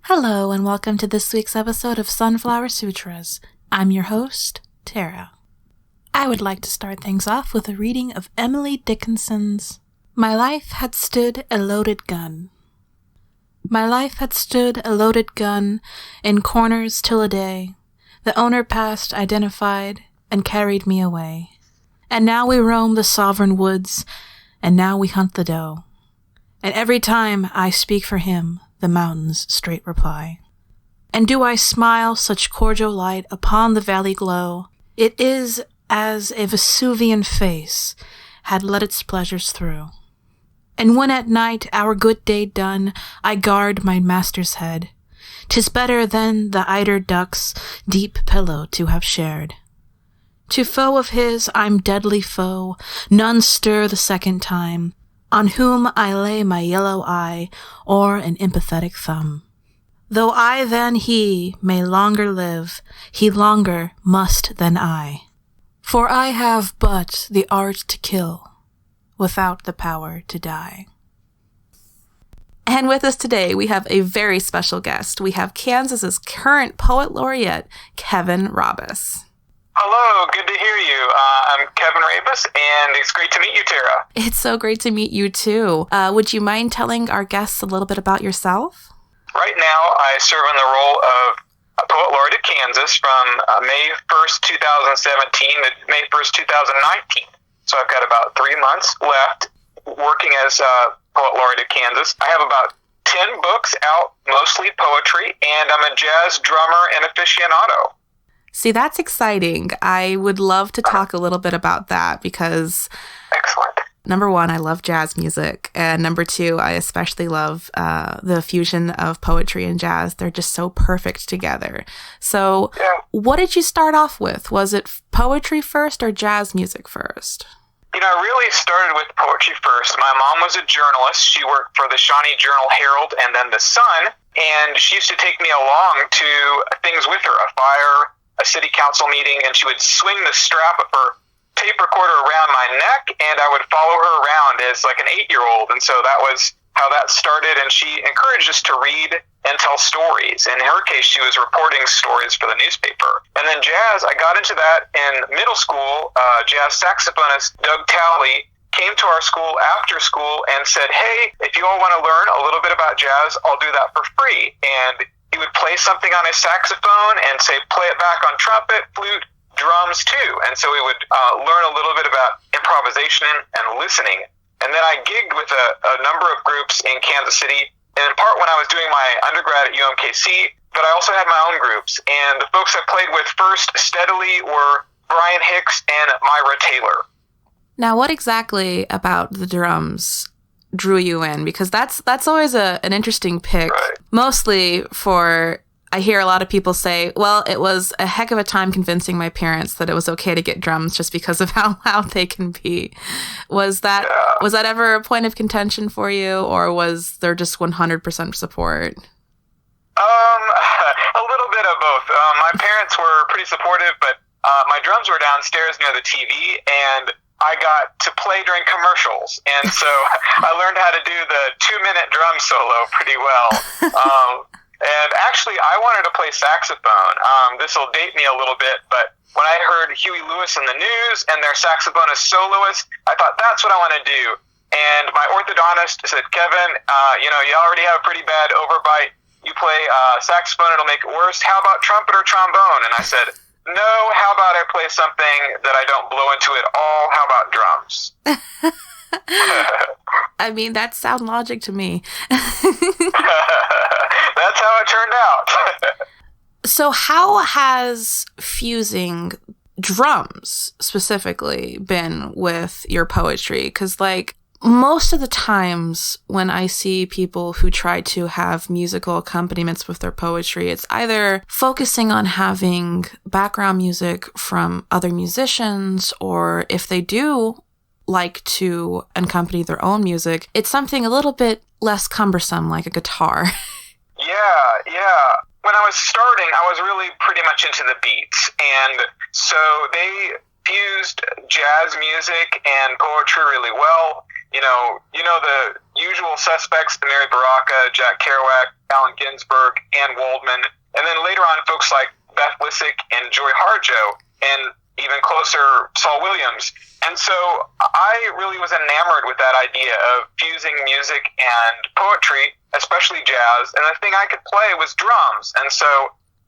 Hello and welcome to this week's episode of Sunflower Sutras. I'm your host, Tara. I would like to start things off with a reading of Emily Dickinson's My Life Had Stood a Loaded Gun. My life had stood a loaded gun in corners till a day. The owner passed, identified, and carried me away. And now we roam the sovereign woods, and now we hunt the doe. And every time I speak for him, the mountains straight reply. And do I smile such cordial light upon the valley glow? It is as a Vesuvian face had let its pleasures through. And when at night, our good day done, I guard my master's head, 'tis better than the eider duck's deep pillow to have shared. To foe of his I'm deadly foe, none stir the second time, on whom I lay my yellow eye or an empathetic thumb. Though I than he may longer live, he longer must than I. For I have but the art to kill, without the power to die. And with us today, we have a very special guest. We have Kansas's current Poet Laureate, Kevin Rabas. Hello, good to hear you. I'm Kevin Rabas, and it's great to meet you, Tara. It's so great to meet you, too. Would you mind telling our guests a little bit about yourself? Right now, I serve in the role of a Poet Laureate of Kansas from May 1st, 2017 to May 1st, 2019. So I've got about 3 months left working as a Poet Laureate of Kansas. I have about 10 books out, mostly poetry, and I'm a jazz drummer and aficionado. See, that's exciting. I would love to talk a little bit about that because, Excellent. Number one, I love jazz music. And number two, I especially love the fusion of poetry and jazz. They're just so perfect together. So What did you start off with? Was it poetry first or jazz music first? You know, I really started with poetry first. My mom was a journalist. She worked for the Shawnee Journal-Herald and then the Sun. And she used to take me along to things with her, a fire, a city council meeting, and she would swing the strap of her tape recorder around my neck, and I would follow her around as like an 8-year-old. And so that was how that started, and she encouraged us to read and tell stories. In her case, she was reporting stories for the newspaper. And then jazz, I got into that in middle school. Jazz saxophonist Doug Talley came to our school after school and said, hey, if you all want to learn a little bit about jazz, I'll do that for free. And he would play something on his saxophone and say, play it back on trumpet, flute, drums too. And so we would learn a little bit about improvisation and listening. And then I gigged with a number of groups in Kansas City, in part when I was doing my undergrad at UMKC, but I also had my own groups. And the folks I played with first steadily were Brian Hicks and Myra Taylor. Now, what exactly about the drums drew you in? Because that's always an interesting pick. Right. Mostly for, I hear a lot of people say, well, it was a heck of a time convincing my parents that it was okay to get drums just because of how loud they can be. Was that ever a point of contention for you, or was there just 100% support? A little bit of both. My parents were pretty supportive, but my drums were downstairs near the TV, and I got to play during commercials, and so I learned how to do the 2-minute drum solo pretty well. And actually, I wanted to play saxophone. This will date me a little bit, but when I heard Huey Lewis in the news and their saxophonist soloist, I thought, that's what I want to do. And my orthodontist said, Kevin, you already have a pretty bad overbite. You play saxophone, it'll make it worse. How about trumpet or trombone? And I said, no, how about I play something that I don't blow into at all? How about drums? I mean, that's sound logic to me. That's how it turned out. So how has fusing drums specifically been with your poetry? Because, most of the times when I see people who try to have musical accompaniments with their poetry, it's either focusing on having background music from other musicians, or if they do like to accompany their own music, it's something a little bit less cumbersome, like a guitar. Yeah. When I was starting, I was really pretty much into the beats, and so they fused jazz music and poetry really well. the usual suspects, the Mary Baraka, Jack Kerouac, Allen Ginsberg, Ann Waldman, and then later on folks like Beth Lissick and Joy Harjo, and even closer, Saul Williams. And so I really was enamored with that idea of fusing music and poetry, especially jazz, and the thing I could play was drums. And so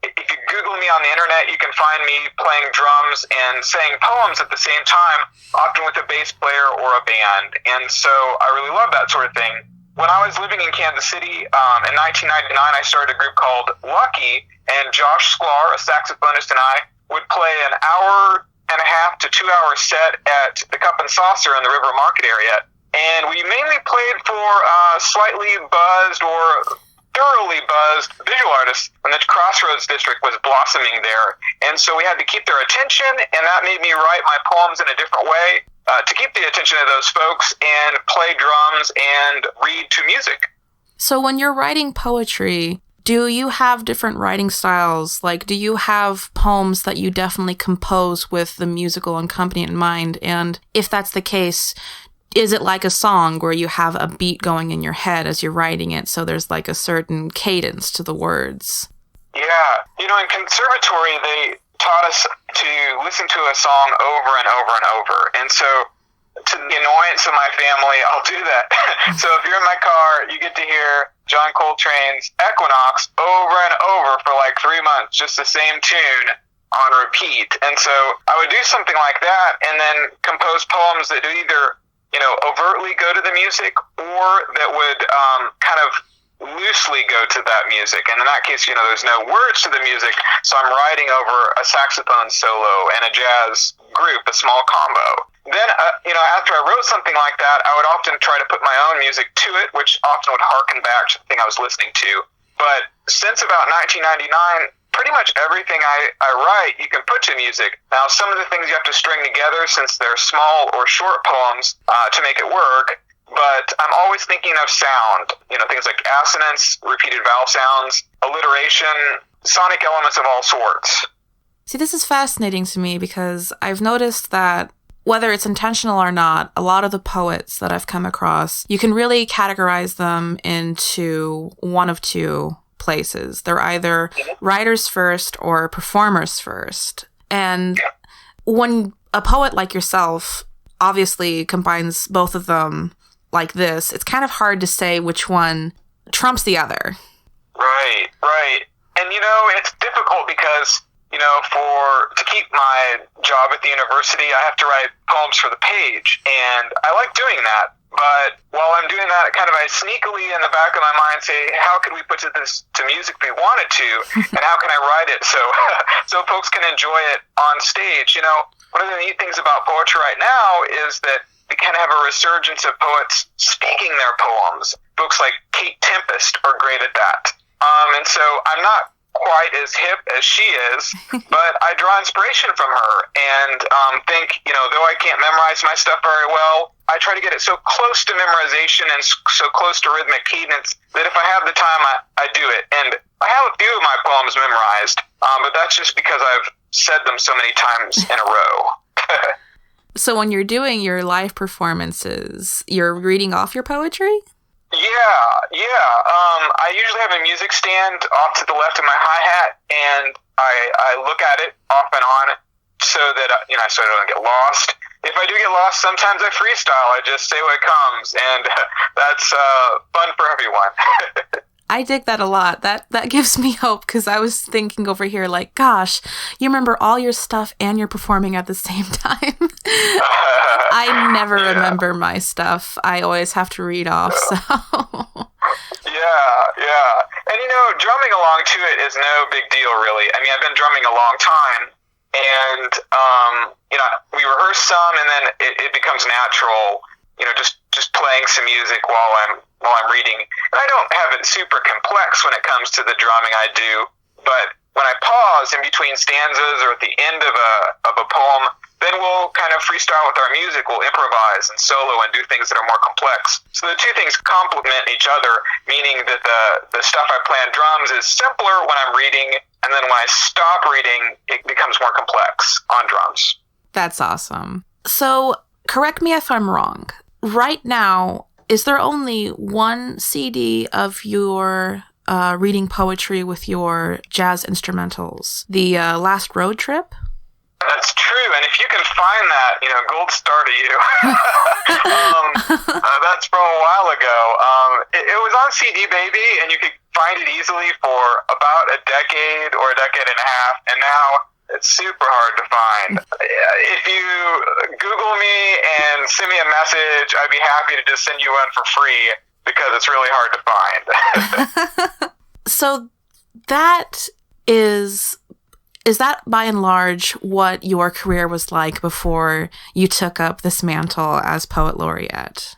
if you Google me on the internet, you can find me playing drums and saying poems at the same time, often with a bass player or a band. And so I really love that sort of thing. When I was living in Kansas City in 1999, I started a group called Lucky, and Josh Sklar, a saxophonist, and I would play an hour and a half to 2 hour set at the Cup and Saucer in the River Market area. And we mainly played for slightly buzzed or thoroughly buzzed visual artists when the Crossroads district was blossoming there. And so we had to keep their attention, and that made me write my poems in a different way to keep the attention of those folks and play drums and read to music. So when you're writing poetry, do you have different writing styles? Like, do you have poems that you definitely compose with the musical accompaniment in mind? And if that's the case, is it like a song where you have a beat going in your head as you're writing it, so there's like a certain cadence to the words? Yeah. In conservatory, they taught us to listen to a song over and over and over. And so, to the annoyance of my family, I'll do that. So if you're in my car, you get to hear John Coltrane's Equinox over and over for like 3 months, just the same tune on repeat. And so I would do something like that and then compose poems that do either, overtly go to the music or that would kind of loosely go to that music. And in that case, there's no words to the music, so I'm writing over a saxophone solo and a jazz group, a small combo. Then, after I wrote something like that, I would often try to put my own music to it, which often would harken back to the thing I was listening to. But since about 1999, pretty much everything I write, you can put to music. Now, some of the things you have to string together since they're small or short poems to make it work. But I'm always thinking of sound, things like assonance, repeated vowel sounds, alliteration, sonic elements of all sorts. See, this is fascinating to me because I've noticed that whether it's intentional or not, a lot of the poets that I've come across, you can really categorize them into one of two places. They're either writers first or performers first. And when a poet like yourself obviously combines both of them like this, it's kind of hard to say which one trumps the other. Right. And, it's difficult because, to keep my job at the university, I have to write poems for the page, and I like doing that. But while I'm doing that, I sneakily in the back of my mind say, how can we put this to music if we wanted to, and how can I write it so folks can enjoy it on stage? One of the neat things about poetry right now is that we kind of have a resurgence of poets speaking their poems. Folks like Kate Tempest are great at that. And so I'm not quite as hip as she is, but I draw inspiration from her and think, though I can't memorize my stuff very well, I try to get it so close to memorization and so close to rhythmic cadence that if I have the time, I do it. And I have a few of my poems memorized, but that's just because I've said them so many times in a row. So when you're doing your live performances, you're reading off your poetry? Yeah. I usually have a music stand off to the left of my hi-hat, and I look at it off and on so that, so I don't get lost. If I do get lost, sometimes I freestyle. I just say what comes, and that's fun for everyone. I dig that a lot. That gives me hope because I was thinking over here like, gosh, you remember all your stuff and you're performing at the same time. I never remember my stuff. I always have to read off, so. Yeah. And, drumming along to it is no big deal, really. I mean, I've been drumming a long time, and, we rehearse some, and then it becomes natural, just playing some music while I'm reading. And I don't have it super complex when it comes to the drumming I do, but when I pause in between stanzas or at the end of a poem, then we'll kind of freestyle with our music. We'll improvise and solo and do things that are more complex. So the two things complement each other, meaning that the stuff I play on drums is simpler when I'm reading, and then when I stop reading, it becomes more complex on drums. That's awesome. So correct me if I'm wrong. right now, is there only one CD of your reading poetry with your jazz instrumentals? The Last Road Trip? That's true, and if you can find that, gold star to you. That's from a while ago. It was on CD Baby, and you could find it easily for about a decade or a decade and a half, and now it's super hard to find. If you Google me and send me a message, I'd be happy to just send you one for free, because it's really hard to find. So that is that by and large what your career was like before you took up this mantle as Poet Laureate?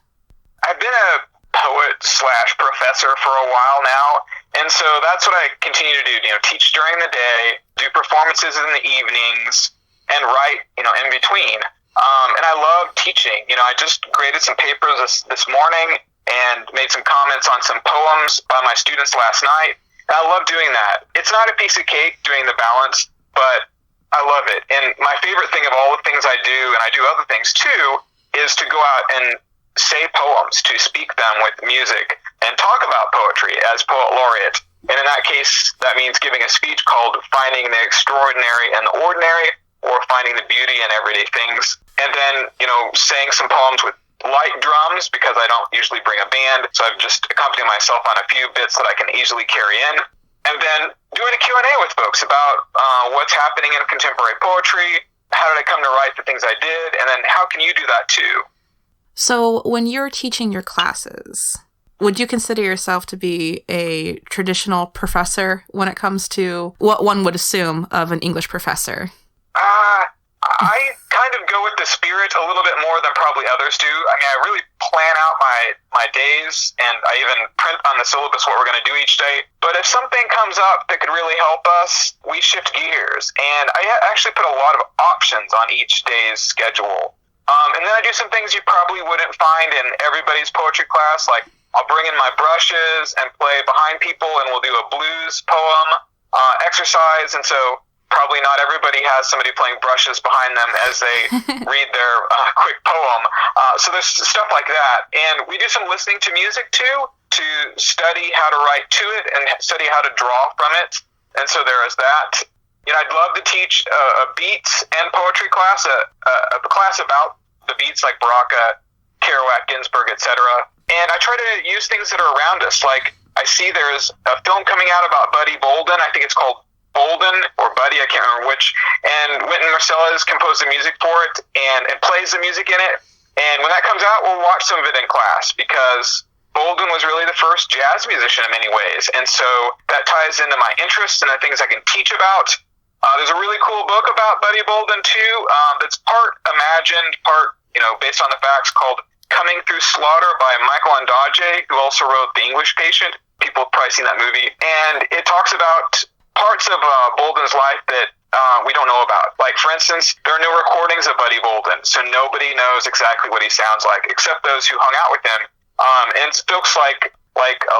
I've been a poet/professor for a while now, and so that's what I continue to do. Teach during the day, do performances in the evenings, and write, in between. And I love teaching. I just graded some papers this morning and made some comments on some poems by my students last night. And I love doing that. It's not a piece of cake doing the balance, but I love it. And my favorite thing of all the things I do, and I do other things too, is to go out and say poems, to speak them with music, and talk about poetry as Poet Laureate. And in that case, that means giving a speech called Finding the Extraordinary and the Ordinary, or Finding the Beauty in Everyday Things. And then, saying some poems with light drums, because I don't usually bring a band, so I've just accompanied myself on a few bits that I can easily carry in. And then doing a Q&A with folks about what's happening in contemporary poetry, how did I come to write the things I did, and then how can you do that too? So when you're teaching your classes, would you consider yourself to be a traditional professor when it comes to what one would assume of an English professor? I kind of go with the spirit a little bit more than probably others do. I mean, I really plan out my days, and I even print on the syllabus what we're going to do each day. But if something comes up that could really help us, we shift gears. And I actually put a lot of options on each day's schedule. And then I do some things you probably wouldn't find in everybody's poetry class, like I'll bring in my brushes and play behind people, and we'll do a blues poem exercise. And so probably not everybody has somebody playing brushes behind them as they read their quick poem. So there's stuff like that. And we do some listening to music too, to study how to write to it and study how to draw from it. And so there is that. I'd love to teach a beats and poetry class, a class about the beats like Baraka, Kerouac, Ginsberg, etc. And I try to use things that are around us. Like I see there's a film coming out about Buddy Bolden. I think it's called Bolden or Buddy, I can't remember which. And Wynton Marsalis composed the music for it and plays the music in it. And when that comes out, we'll watch some of it in class, because Bolden was really the first jazz musician in many ways. And so that ties into my interests and the things I can teach about. There's a really cool book about Buddy Bolden too, that's part imagined, part based on the facts, called Coming Through Slaughter by Michael Ondaatje, who also wrote The English Patient. People have probably seen that movie. And it talks about parts of Bolden's life that we don't know about. Like, for instance, there are no recordings of Buddy Bolden, so nobody knows exactly what he sounds like, except those who hung out with him. And folks like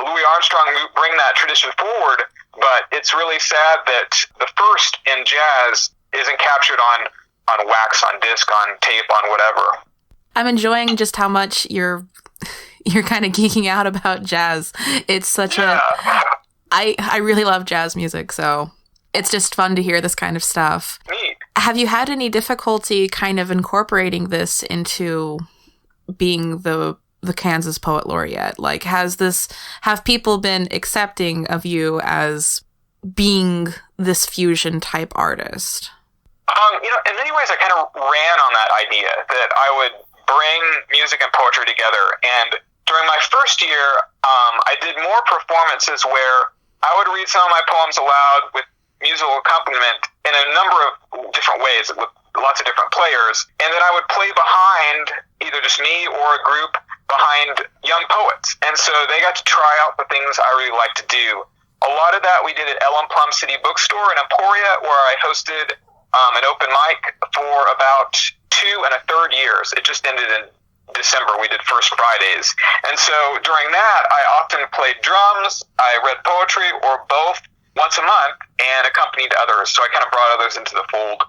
Louis Armstrong bring that tradition forward, but it's really sad that the first in jazz isn't captured on wax, on disc, on tape, on whatever. I'm enjoying just how much you're kind of geeking out about jazz. It's such I really love jazz music, so it's just fun to hear this kind of stuff. Neat. Have you had any difficulty kind of incorporating this into being the Kansas Poet Laureate? Like, have people been accepting of you as being this fusion type artist? In many ways I kind of ran on that idea that I would bring music and poetry together. And during my first year, I did more performances where I would read some of my poems aloud with musical accompaniment in a number of different ways with lots of different players. And then I would play behind either just me or a group behind young poets. And so they got to try out the things I really like to do. A lot of that we did at Ellen Plum City Bookstore in Emporia, where I hosted an open mic for about 2 1/3 years. It just ended in December. We did First Fridays. And so during that, I often played drums, I read poetry, or both once a month, and accompanied others. So I kind of brought others into the fold.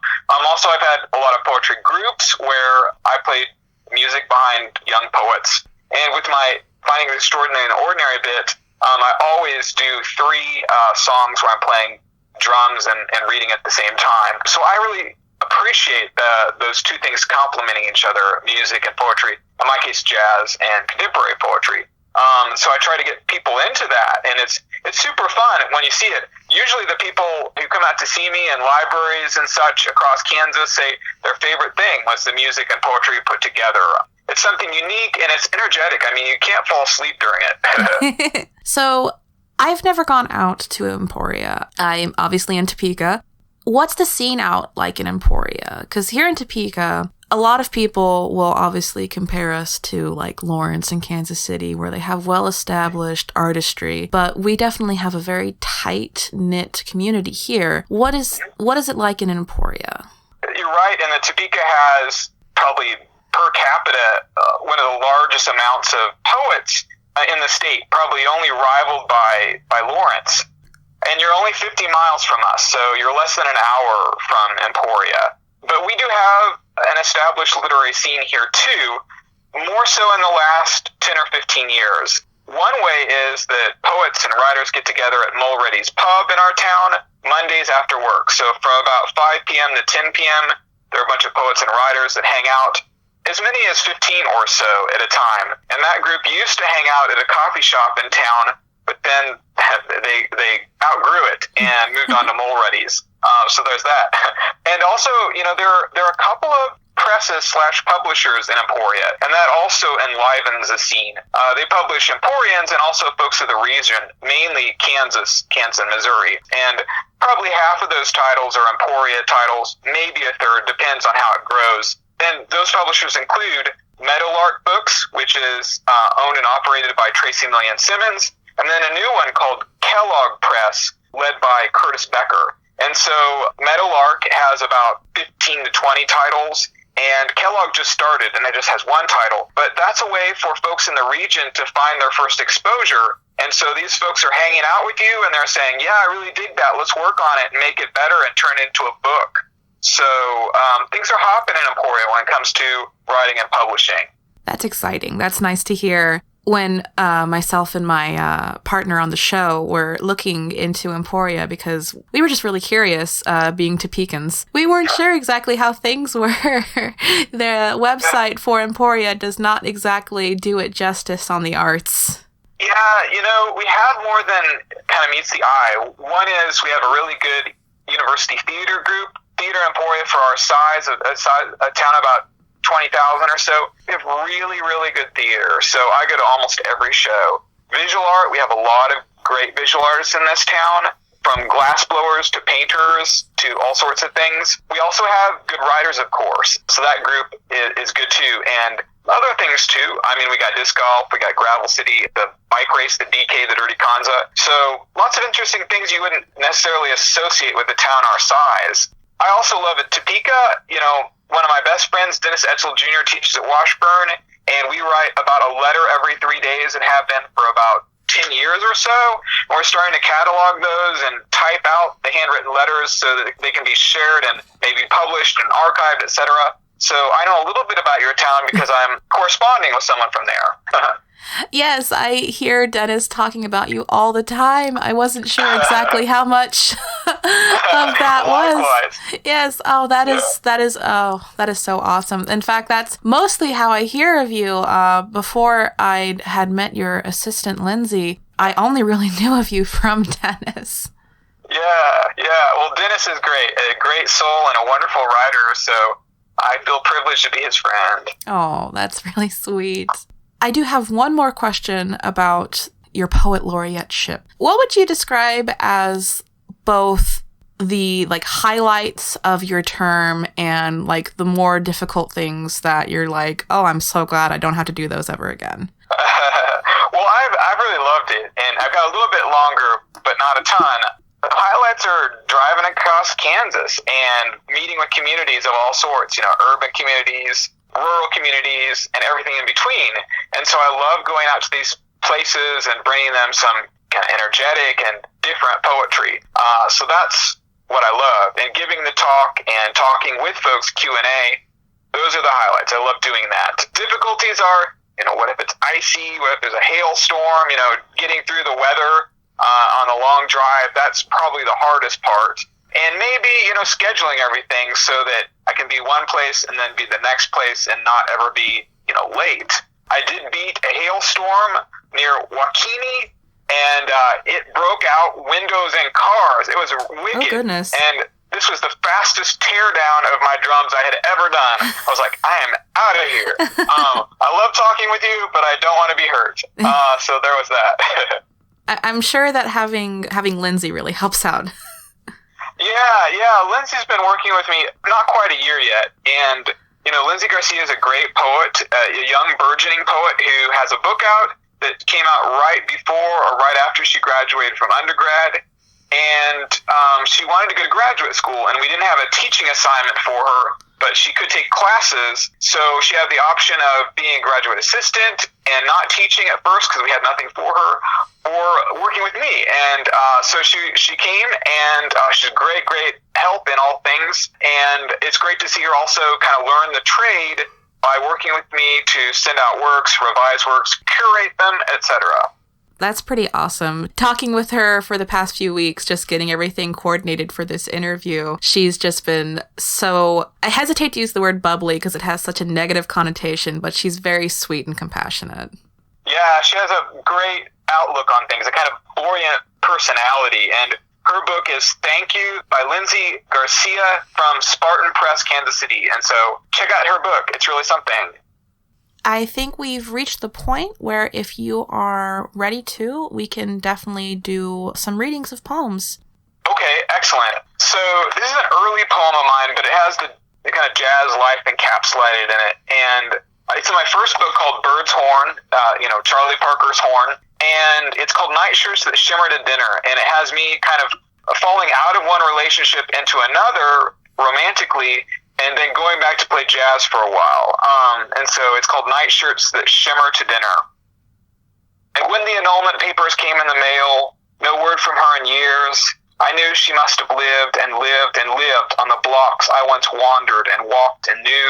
Also, I've had a lot of poetry groups where I played music behind young poets. And with my Finding the Extraordinary in the Ordinary bit, I always do 3 songs where I'm playing drums and reading at the same time. So I really appreciate those 2 things complementing each other, music and poetry. In my case, jazz and contemporary poetry. So I try to get people into that, and it's super fun when you see it. Usually the people who come out to see me in libraries and such across Kansas say their favorite thing was the music and poetry put together. It's something unique, and it's energetic. I mean, you can't fall asleep during it. So I've never gone out to Emporia. I'm obviously in Topeka. What's the scene out like in Emporia? Because here in Topeka, a lot of people will obviously compare us to like Lawrence and Kansas City, where they have well-established artistry, but we definitely have a very tight-knit community here. What is it like in Emporia? You're right, and the Topeka has probably per capita one of the largest amounts of poets in the state, probably only rivaled by Lawrence. And you're only 50 miles from us, so you're less than an hour from Emporia. But we do have an established literary scene here too, more so in the last 10 or 15 years. One way is that poets and writers get together at Mulready's Pub in our town Mondays after work. So from about 5 p.m. to 10 p.m., there are a bunch of poets and writers that hang out, as many as 15 or so at a time. And that group used to hang out at a coffee shop in town, but then they outgrew it and moved on to Mulready's. So there's that. And also, there are a couple of presses/publishers in Emporia, and that also enlivens the scene. They publish Emporians and also folks of the region, mainly Kansas and Missouri. And probably half of those titles are Emporia titles, maybe a third, depends on how it grows. And those publishers include Meadowlark Books, which is owned and operated by Tracy Millian Simmons, and then a new one called Kellogg Press, led by Curtis Becker. And so Meadowlark has about 15 to 20 titles, and Kellogg just started, and it just has 1 title. But that's a way for folks in the region to find their first exposure. And so these folks are hanging out with you, and they're saying, yeah, I really dig that. Let's work on it and make it better and turn it into a book. So things are hopping in Emporia when it comes to writing and publishing. That's exciting. That's nice to hear. When myself and my partner on the show were looking into Emporia, because we were just really curious, being Topekans. We weren't sure exactly how things were. The website for Emporia does not exactly do it justice on the arts. Yeah, we have more than kind of meets the eye. One is we have a really good university theater group. Theater Emporia, for our size, a town about 20,000 or so, we have really, really good theater. So I go to almost every show. Visual art, we have a lot of great visual artists in this town, from glassblowers to painters to all sorts of things. We also have good writers, of course. So that group is good too. And other things too. I mean, we got disc golf, we got Gravel City, the bike race, the DK, the Dirty Kanza. So lots of interesting things you wouldn't necessarily associate with a town our size. I also love it. Topeka, one of my best friends, Dennis Etzel Jr., teaches at Washburn, and we write about a letter every 3 days and have been for about 10 years or so. And we're starting to catalog those and type out the handwritten letters so that they can be shared and maybe published and archived, etc. So I know a little bit about your town because I'm corresponding with someone from there. Yes, I hear Dennis talking about you all the time. I wasn't sure exactly how much of that was. Yes, that is so awesome. In fact, that's mostly how I hear of you. Before I had met your assistant, Lindsay, I only really knew of you from Dennis. Yeah. Well, Dennis is great. A great soul and a wonderful writer, so I feel privileged to be his friend. Oh, that's really sweet. I do have one more question about your poet laureateship. What would you describe as both the highlights of your term and the more difficult things that you're oh, I'm so glad I don't have to do those ever again? Well, I've really loved it, and I've got a little bit longer, but not a ton. The highlights are driving across Kansas and meeting with communities of all sorts, urban communities, rural communities, and everything in between. And so I love going out to these places and bringing them some kind of energetic and different poetry. So that's what I love. And giving the talk and talking with folks, Q&A, Those are the highlights. I love doing that. Difficulties are, what if it's icy? What if there's a hailstorm? Getting through the weather on a long drive, that's probably the hardest part. And maybe, scheduling everything so that I can be one place and then be the next place and not ever be, late. I did beat a hailstorm near Waukene, and it broke out windows and cars. It was wicked. Oh, goodness. And this was the fastest teardown of my drums I had ever done. I was like, I am out of here. I love talking with you, but I don't want to be hurt. So there was that. I'm sure that having Lindsay really helps out. Yeah. Lindsay's been working with me not quite a year yet. And, Lindsay Garcia is a great poet, a young burgeoning poet who has a book out that came out right before or right after she graduated from undergrad. And she wanted to go to graduate school, and we didn't have a teaching assignment for her, but she could take classes. So she had the option of being a graduate assistant and not teaching at first because we had nothing for her, or working with me. And so she came, and she's great help in all things. And it's great to see her also kind of learn the trade by working with me to send out works, revise works, curate them, etc. That's pretty awesome. Talking with her for the past few weeks, just getting everything coordinated for this interview, she's just been so... I hesitate to use the word bubbly because it has such a negative connotation, but she's very sweet and compassionate. Yeah, she has a great outlook on things, a kind of buoyant personality, and her book is Thank You by Lindsay Garcia from Spartan Press, Kansas City. And so check out her book. It's really something. I think we've reached the point where if you are ready to, we can definitely do some readings of poems. Okay, excellent. So this is an early poem of mine, but it has the kind of jazz life encapsulated in it. And it's in my first book called Bird's Horn, Charlie Parker's Horn. And it's called Night Shirts That Shimmered at Dinner. And it has me kind of falling out of one relationship into another romantically, and then going back to play jazz for a while. And so it's called Night Shirts That Shimmer to Dinner. And when the annulment papers came in the mail, no word from her in years, I knew she must have lived and lived and lived on the blocks I once wandered and walked and knew,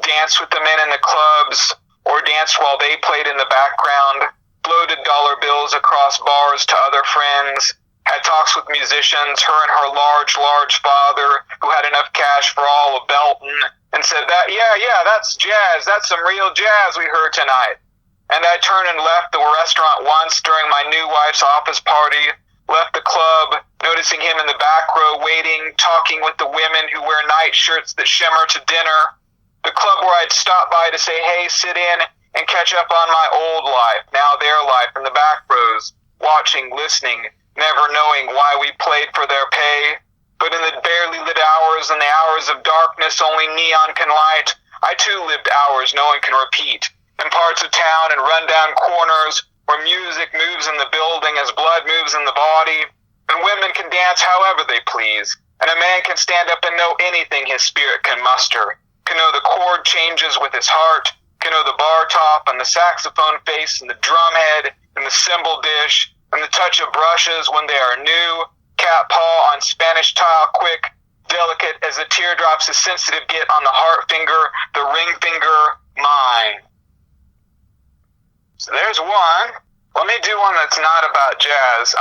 danced with the men in the clubs, or danced while they played in the background, floated dollar bills across bars to other friends, had talks with musicians, her and her large father, who had enough cash for all of Belton, and said that, yeah, that's jazz. That's some real jazz we heard tonight. And I turned and left the restaurant once during my new wife's office party, left the club, noticing him in the back row waiting, talking with the women who wear night shirts that shimmer to dinner. The club where I'd stop by to say, hey, sit in and catch up on my old life, now their life, in the back rows, watching, listening, never knowing why we played for their pay. But in the barely lit hours and the hours of darkness only neon can light, I too lived hours no one can repeat, in parts of town and rundown corners where music moves in the building as blood moves in the body, and women can dance however they please, and a man can stand up and know anything his spirit can muster, can know the chord changes with his heart, can know the bar top and the saxophone face and the drum head and the cymbal dish, and the touch of brushes when they are new, cat paw on Spanish tile quick, delicate as the teardrops a sensitive get on the heart finger, the ring finger, mine. So there's one. Let me do one that's not about jazz.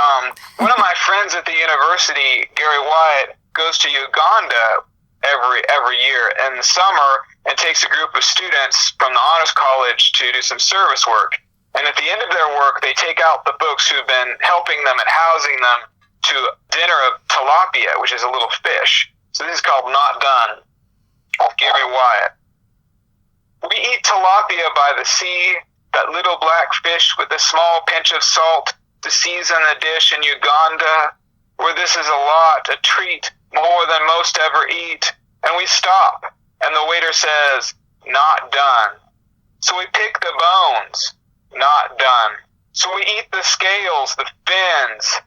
One of my friends at the university, Gary Wyatt, goes to Uganda every year in the summer and takes a group of students from the honors college to do some service work. And at the end of their work, they take out the folks who've been helping them and housing them to dinner of tilapia, which is a little fish. So this is called Not Done, with Gary Wyatt. We eat tilapia by the sea, that little black fish with a small pinch of salt to season the dish in Uganda, where this is a lot, a treat, more than most ever eat. And we stop, and the waiter says, not done. So we pick the bones, not done. So we eat the scales, the fins,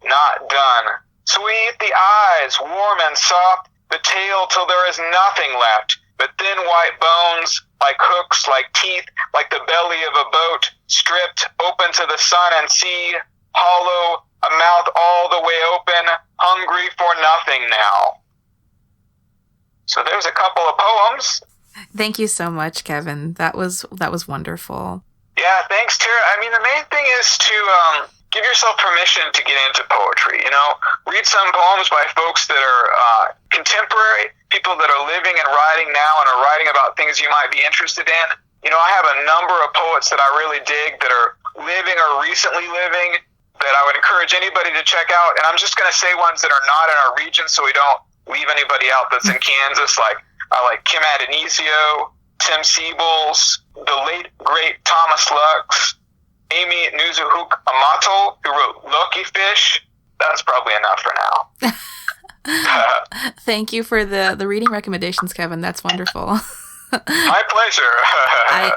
not done. So we eat the eyes, warm and soft, the tail till there is nothing left, but thin white bones, like hooks, like teeth, like the belly of a boat, stripped, open to the sun and sea, hollow, a mouth all the way open, hungry for nothing now. So there's a couple of poems. Thank you so much, Kevin. That was wonderful. Yeah, thanks, Tara. I mean, the main thing is to give yourself permission to get into poetry. Read some poems by folks that are contemporary, people that are living and writing now and are writing about things you might be interested in. I have a number of poets that I really dig that are living or recently living that I would encourage anybody to check out. And I'm just going to say ones that are not in our region so we don't leave anybody out that's in Kansas. I like Kim Adonisio, Tim Siebels, the late, great Thomas Lux, Amy Nuzuhuk Amato, who wrote Lucky Fish. That's probably enough for now. Thank you for the reading recommendations, Kevin. That's wonderful. My pleasure.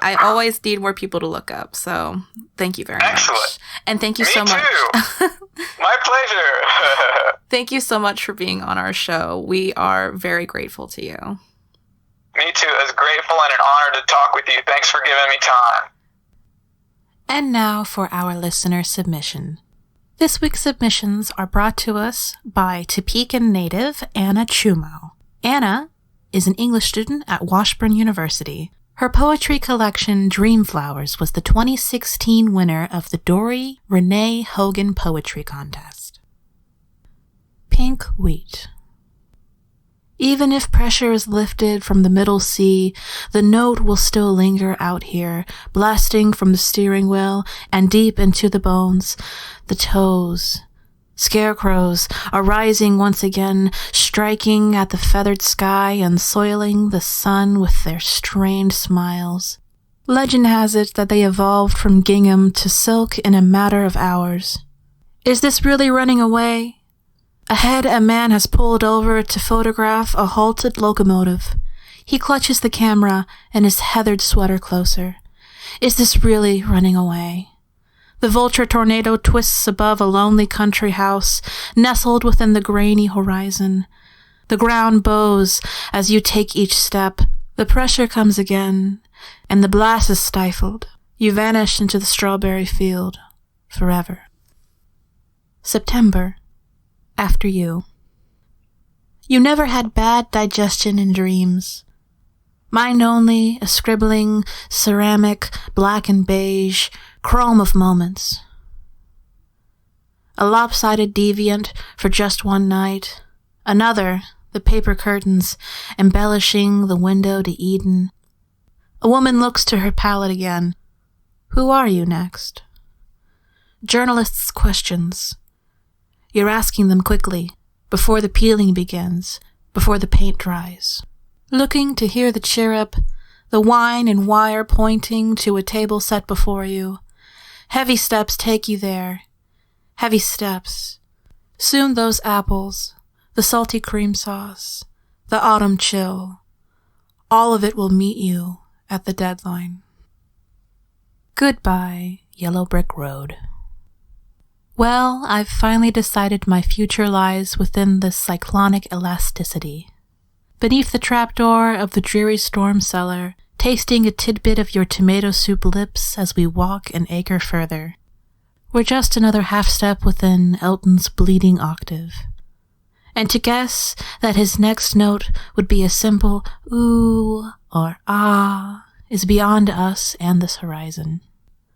I always need more people to look up, so thank you very much. Excellent. And thank you Me so much. Too. My pleasure. Thank you so much for being on our show. We are very grateful to you. Me too. It was grateful and an honor to talk with you. Thanks for giving me time. And now for our listener submission. This week's submissions are brought to us by Topekan native Anna Ciummo. Anna is an English student at Washburn University. Her poetry collection, Dream Flowers, was the 2016 winner of the Dory Renee Hogan Poetry Contest. Pink Wheat. Even if pressure is lifted from the middle sea, the note will still linger out here, blasting from the steering wheel and deep into the bones, the toes. Scarecrows are rising once again, striking at the feathered sky and soiling the sun with their strained smiles. Legend has it that they evolved from gingham to silk in a matter of hours. Is this really running away? Ahead, a man has pulled over to photograph a halted locomotive. He clutches the camera and his heathered sweater closer. Is this really running away? The vulture tornado twists above a lonely country house, nestled within the grainy horizon. The ground bows as you take each step. The pressure comes again, and the blast is stifled. You vanish into the strawberry field, forever. September. After you. You never had bad digestion in dreams. Mine only a scribbling, ceramic, black and beige, chrome of moments. A lopsided deviant for just one night. Another, the paper curtains, embellishing the window to Eden. A woman looks to her palette again. Who are you next? Journalists' questions. You're asking them quickly, before the peeling begins, before the paint dries. Looking to hear the chirrup, the wine and wire pointing to a table set before you. Heavy steps take you there. Heavy steps. Soon those apples, the salty cream sauce, the autumn chill, all of it will meet you at the deadline. Goodbye, Yellow Brick Road. Well, I've finally decided my future lies within this cyclonic elasticity. Beneath the trapdoor of the dreary storm cellar, tasting a tidbit of your tomato soup lips as we walk an acre further. We're just another half-step within Elton's bleeding octave. And to guess that his next note would be a simple ooh or ah is beyond us and this horizon.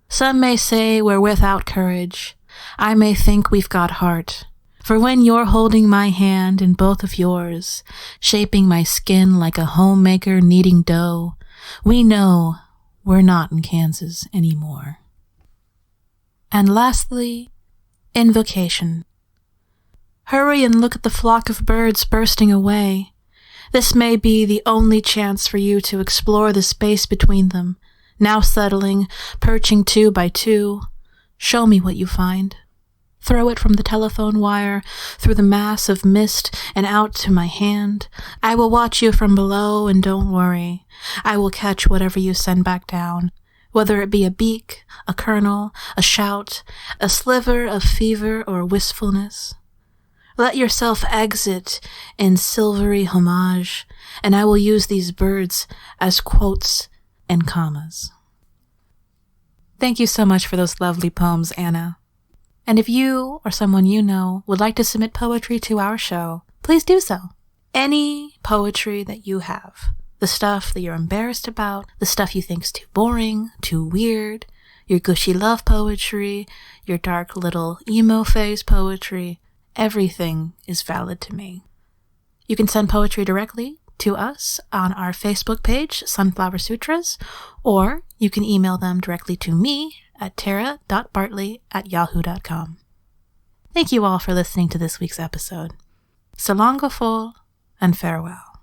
Some may say we're without courage. I may think we've got heart. For when you're holding my hand in both of yours, shaping my skin like a homemaker kneading dough, we know we're not in Kansas anymore. And lastly, invocation. Hurry and look at the flock of birds bursting away. This may be the only chance for you to explore the space between them, now settling, perching 2 by 2. Show me what you find. Throw it from the telephone wire, through the mass of mist and out to my hand. I will watch you from below, and don't worry. I will catch whatever you send back down, whether it be a beak, a kernel, a shout, a sliver of fever or wistfulness. Let yourself exit in silvery homage, and I will use these birds as quotes and commas. Thank you so much for those lovely poems, Anna. And if you or someone you know would like to submit poetry to our show, please do so. Any poetry that you have. The The stuff that you're embarrassed about, the stuff you think's too boring, too weird, your gushy love poetry, your dark little emo phase poetry, everything is valid to me. You can send poetry directly to us on our Facebook page, Sunflower Sutras, or you can email them directly to me at tara.bartley@yahoo.com. Thank you all for listening to this week's episode. So long, go full, and farewell.